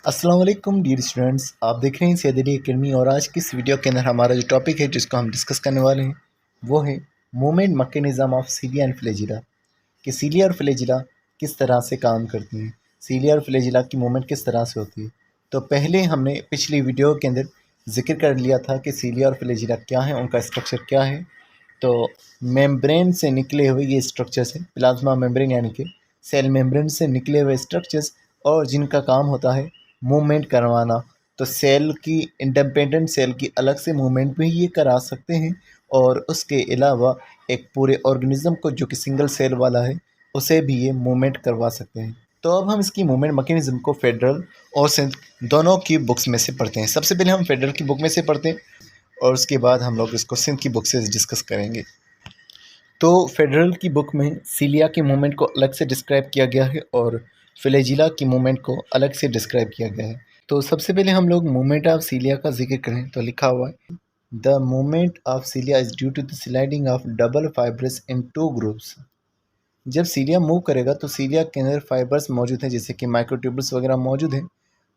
अस्सलाम वालेकुम dear students, आप देख रहे हैं सैयद अली एकेडमी। और आज की इस वीडियो के अंदर हमारा जो टॉपिक है जिसको हम डिस्कस करने वाले हैं वो है movement mechanism of सीलिया and flagella. कि सीलिया और फ्लैजिला किस तरह से काम करती हैं, सीलिया और फ्लैजिला की मूवमेंट किस तरह से होती है। तो पहले हमने पिछली वीडियो के अंदर जिक्र कर लिया था कि सीलिया और फ्लैजिला क्या है, उनका स्ट्रक्चर क्या है। तो मेम्ब्रेन से निकले हुए ये स्ट्रक्चर्स हैं, प्लाज्मा मेम्ब्रेन यानी कि सेल मेम्ब्रेन से निकले हुए स्ट्रक्चर्स, और जिनका काम होता है मूवमेंट करवाना। तो सेल की इंडिपेंडेंट सेल की अलग से मूवमेंट भी ये करा सकते हैं, और उसके अलावा एक पूरे ऑर्गेनिज्म को जो कि सिंगल सेल वाला है उसे भी ये मूवमेंट करवा सकते हैं। तो अब हम इसकी मूवमेंट मैकेनिज्म को फेडरल और सिंथ दोनों की बुक्स में से पढ़ते हैं। सबसे पहले हम फेडरल की बुक में से पढ़ते हैं और उसके बाद हम लोग इसको सिंध की बुक से डिस्कस करेंगे। तो फेडरल की बुक में सीलिया की मूवमेंट को अलग से डिस्क्राइब किया गया है और फ्लैजिला की मूवमेंट को अलग से डिस्क्राइब किया गया है। तो सबसे पहले हम लोग मूवमेंट ऑफ सीलिया का जिक्र करें तो लिखा हुआ है, the movement of cilia is due to the sliding of double fibrous in two groups. जब सीलिया मूव करेगा तो सीलिया के अंदर फाइबर्स मौजूद हैं, जैसे कि माइक्रोट्यूबल्स वगैरह मौजूद हैं।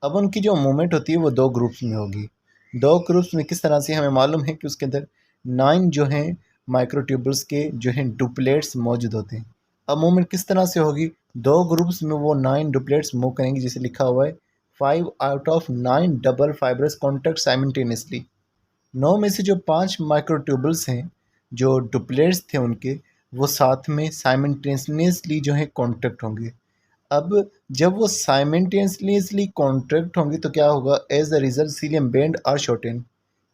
अब उनकी जो मूवमेंट होती है वो दो ग्रुप्स में होगी। दो ग्रुप्स में किस तरह से, हमें मालूम है कि उसके अंदर 9 जो हैं माइक्रोट्यूबल्स के जो हैं डुप्लेट्स मौजूद होते हैं। अब मूवमेंट किस तरह से होगी, दो ग्रुप्स में वो 9 डुप्लेट्स मूव करेंगे, जैसे लिखा हुआ है 5 out of 9 double fibrous contact simultaneously. 9 में से जो 5 माइक्रोट्यूबल्स हैं, जो डुप्लेट्स थे उनके, वो साथ में साइमल्टेनियसली जो है कॉन्टैक्ट होंगे। अब जब वो साइमल्टेनियसली कॉन्ट्रैक्ट होंगी तो क्या होगा, as a result cilium bend और शॉर्टेन,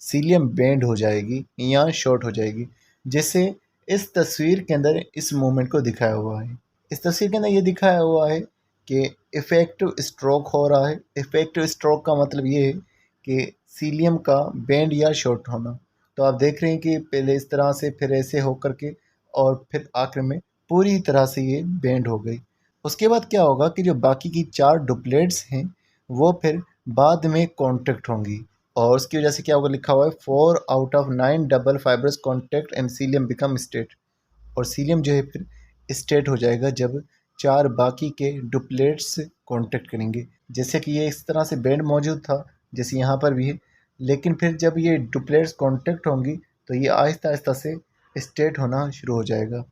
सीलियम बेंड हो जाएगी या शॉर्ट हो जाएगी। जैसे इस तस्वीर के अंदर इस मूवमेंट को दिखाया हुआ है। इस तस्वीर के अंदर ये दिखाया हुआ है कि इफेक्टिव स्ट्रोक हो रहा है। इफेक्टिव स्ट्रोक का मतलब ये है कि सीलियम का बेंड या शॉर्ट होना। तो आप देख रहे हैं कि पहले इस तरह से, फिर ऐसे होकर के, और फिर आखिर में पूरी तरह से ये बेंड हो गई। उसके बाद क्या होगा कि जो बाकी की 4 डुप्लेट्स हैं वो फिर बाद में कॉन्टैक्ट होंगी, और उसकी वजह से क्या होगा, लिखा हुआ है 4 out of 9 double fibres contact and cilium become straight. और सीलियम जो है फिर स्ट्रेट हो जाएगा जब 4 बाकी के डुप्लेट्स कॉन्टैक्ट करेंगे। जैसे कि ये इस तरह से बैंड मौजूद था जैसे यहाँ पर भी है, लेकिन फिर जब ये डुप्लेट्स कॉन्टैक्ट होंगी तो ये आहिस्ता आहिस्ता से स्ट्रेट होना शुरू हो जाएगा।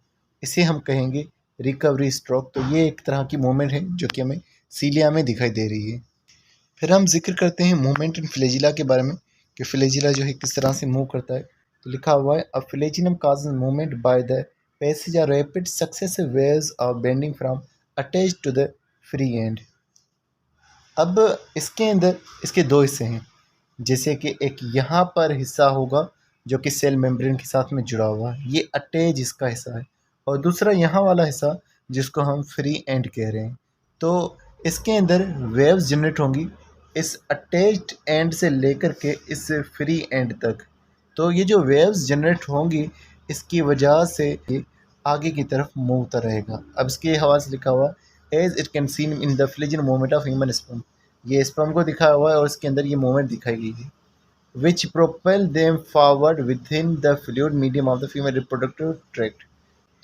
इसे हम कहेंगे रिकवरी स्ट्रोक। तो ये एक तरह की मूवमेंट है जो कि हमें सीलिया में दिखाई दे रही है। फिर हम जिक्र करते हैं मूवमेंट इन फ्लैजिला के बारे में, कि फ्लैजिला जो है किस तरह से मूव करता है। तो लिखा हुआ है, a flagellum causes movement by the passage are rapid successive waves of bending from attached to the free end. अब इसके अंदर इसके दो हिस्से हैं, जैसे कि एक यहाँ पर हिस्सा होगा जो कि सेल मेम्ब्रेन के साथ में जुड़ा हुआ है, ये अटैच इसका हिस्सा है, और दूसरा यहाँ वाला हिस्सा जिसको हम फ्री एंड कह रहे हैं। तो इसके अंदर वेव्स जनरेट होंगी इस अटैच्ड एंड से लेकर के इस फ्री एंड तक। तो ये जो वेव्स जनरेट होंगी इसकी वजह से ये आगे की तरफ मूवता रहेगा। अब इसके हवाले से लिखा हुआ, as it can seen in the flagellum movement of human sperm. ये स्पर्म को दिखाया हुआ है और इसके अंदर ये मूवमेंट दिखाई गई है, which propel them forward within the fluid medium of the female reproductive tract।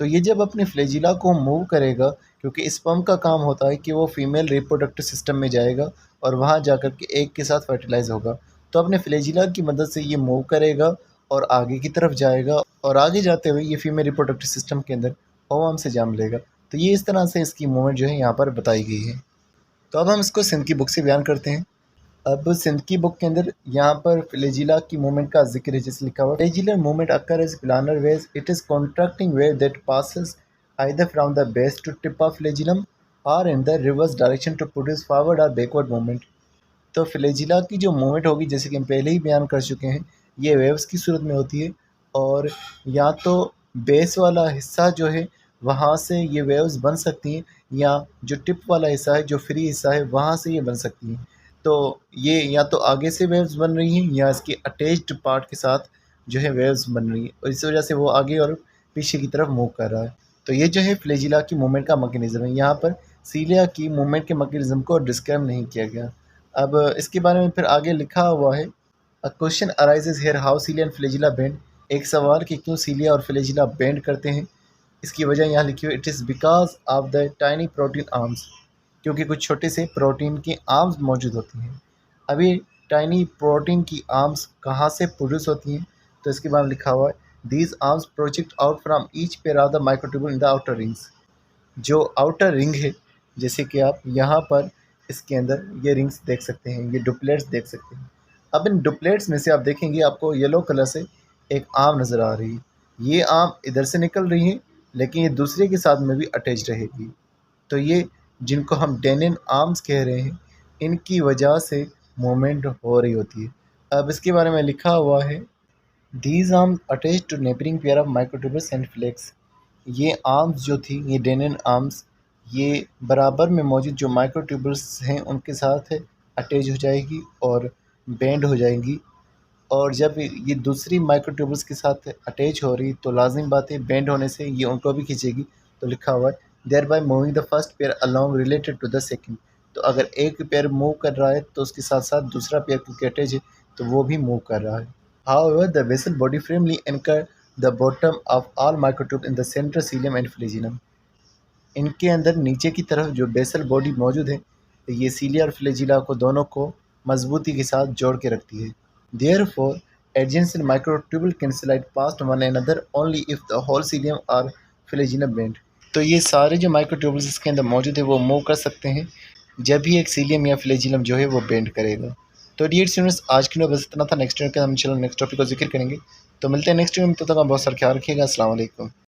तो ये जब अपने फ्लैजिला को मूव करेगा, क्योंकि स्पर्म का काम होता है कि वो फीमेल रिप्रोडक्टिव सिस्टम में जाएगा और वहाँ जाकर के एग के साथ फर्टिलाइज होगा। तो अपने फ्लैजिला की मदद से ये मूव करेगा और आगे की तरफ जाएगा, और आगे जाते हुए ये फीमेल रिप्रोडक्टिव सिस्टम के अंदर ओवम से जम लेगा। तो ये इस तरह से इसकी मूवमेंट जो है यहाँ पर बताई गई है। तो अब हम इसको सिंध की बुक से बयान करते हैं। अब सिंध की बुक के अंदर यहाँ पर फ्लैजिला की मूवमेंट का जिक्र है, जैसे लिखा हुआ, flagellar movement occur as planar waves, it is contracting wave that passes either from the base to tip of flagellum और in the reverse direction to produce forward और बैकवर्ड मूवमेंट। तो फ्लैजिला की जो मूवमेंट होगी, जैसे कि हम पहले ही बयान कर चुके हैं, ये वेव्स की सूरत में होती है, और या तो बेस वाला हिस्सा जो है वहाँ से ये वेव्स बन सकती हैं, या जो टिप वाला हिस्सा है, जो फ्री हिस्सा है, वहाँ से ये बन सकती हैं। तो ये या तो आगे से वेव्स बन रही हैं या इसके अटैच्ड पार्ट के साथ जो है वेव्स बन रही हैं, और इस वजह से वो आगे और पीछे की तरफ मूव कर रहा है। तो ये जो है फ्लैजिला की मूवमेंट का मैकेनिज्म है। यहाँ पर सीलिया की मूवमेंट के मैकेनिज्म को डिस्क्राइब नहीं किया गया। अब इसके बारे में फिर आगे लिखा हुआ है, a question arises here how cilia and flagella bend. एक सवाल कि क्यों सीलिया और फ्लैजिला बेंड करते हैं। इसकी वजह यहाँ लिखी हुई, it is because of the tiny protein arms. क्योंकि कुछ छोटे से प्रोटीन की आर्म्स मौजूद होती हैं। अब ये टाइनी प्रोटीन की आर्म्स कहाँ से प्रोड्यूस होती हैं, तो इसके बाद लिखा हुआ है these arms project out from each pair of the microtubule in the outer rings. जो आउटर रिंग है, जैसे कि आप यहाँ पर इसके अंदर ये रिंग्स देख सकते हैं, ये डुप्लेट्स देख सकते हैं। अब इन डुप्लेट्स में से आप देखेंगे आपको येलो कलर से एक आर्म नज़र आ रही है। ये आर्म इधर से निकल रही है, लेकिन ये दूसरे के साथ में भी अटैच रहेगी। तो ये जिनको हम डेनिन आर्म्स कह रहे हैं, इनकी वजह से मूवमेंट हो रही होती है। अब इसके बारे में लिखा हुआ है these arms attach to neighbouring pair of microtubules and flex. ये आर्म्स जो थी, ये डेनिन आर्म्स, ये बराबर में मौजूद जो माइक्रोट्यूबल्स हैं उनके साथ अटैच हो जाएगी और बेंड हो जाएंगी। और जब ये दूसरी माइक्रोट्यूबल्स के साथ अटैच हो रही तो लाजिम बात है बेंड होने से ये उनको भी खींचेगी। तो लिखा हुआ है thereby moving the first pair along related to the second. तो अगर एक पेयर मूव कर रहा है तो उसके साथ साथ दूसरा पेयर क्योंकि अटैच है तो वो भी मूव कर रहा है। However the vessel body firmly anchor the bottom of all microtubes in the central cilium and flagellum। इनके अंदर नीचे की तरफ जो बेसल बॉडी मौजूद है, ये सीलिया और फ्लैजिला को दोनों को मजबूती के साथ जोड़ के रखती है। Therefore, adjacent microtubule can slide past one another only if the whole cilium or flagellum bend। तो ये सारे जो माइक्रोट्यूबल्स इसके अंदर मौजूद है वो मूव कर सकते हैं जब भी एक सीलियम या फ्लैजिलम जो है वो बेंड करेगा। तो डियर स्टूडेंट्स, आज की वीडियो बस इतना था। नेक्स्ट वीडियो के हम चलो नेक्स्ट टॉपिक को जिक्र करेंगे। तो मिलते हैं नेक्स्ट वीडियो में, तब तक आप बहुत सारा ख्याल रखिएगा। अस्सलाम वालेकुम।